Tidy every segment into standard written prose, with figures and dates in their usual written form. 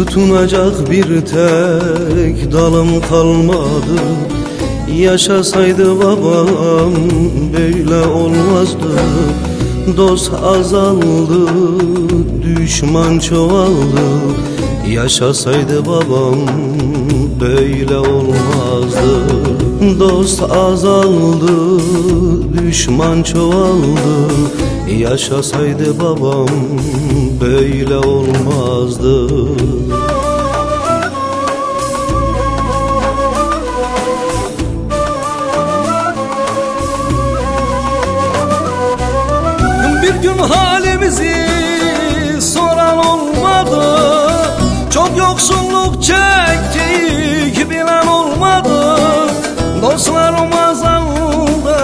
Tutunacak bir tek dalım kalmadı. Yaşasaydı babam böyle olmazdı. Dost azaldı, düşman çoğaldı. Yaşasaydı babam böyle olmazdı. Dost azaldı, düşman çoğaldı. Yaşasaydı babam böyle olmazdı. Bir gün halimizi soran olmadı. Çok yoksulluk çektik bilen olmadı. Dostlarım azaldı,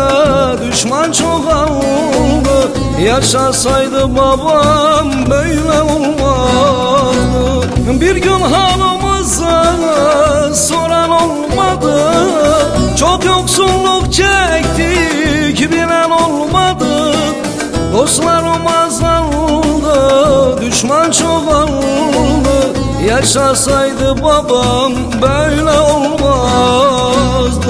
düşman çoğaldı. Yaşasaydı babam böyle olmazdı. Bir gün halimizi soran olmadı. Çok yoksulluk çektik bilen olmadı. Dostlarım azaldı, düşman çoğaldı. Yaşasaydı babam böyle olmazdı.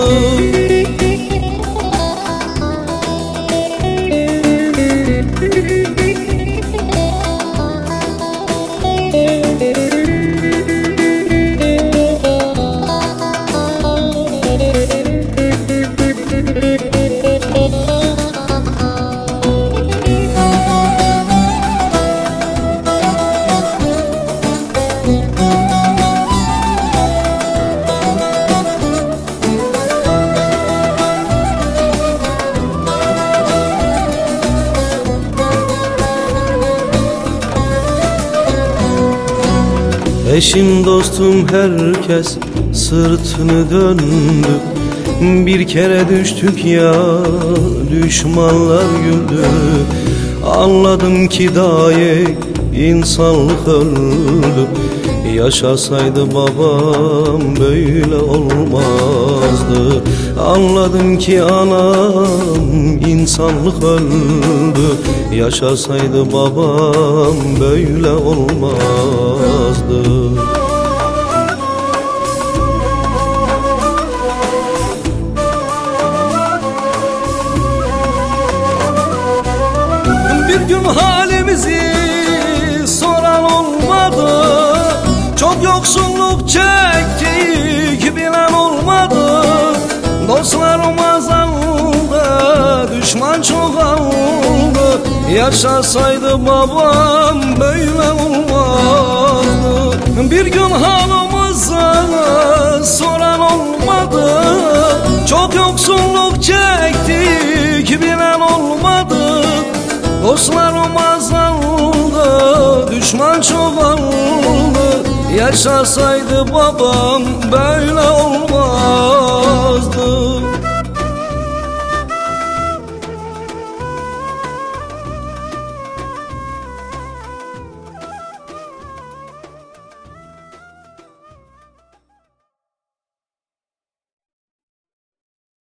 Eşim dostum herkes sırtını döndü. Bir kere düştük ya düşmanlar güldü. Anladım ki dahi insanlık öldü. Yaşasaydı babam böyle olmazdı. Anladım ki anam insanlık öldü. Yaşasaydı babam böyle olmazdı. Bir gün halimizi soran olmadı. Çok yoksulluk çektik bilen olmadı. Dostlarım azaldı, düşman çoğaldı. Yaşasaydı babam böyle olmazdı. Bir gün halimizi soran olmadı. Çok yoksulluk çektik bilen olmadı. Dostlarım azaldı, düşman çoğaldı. Yaşasaydı babam böyle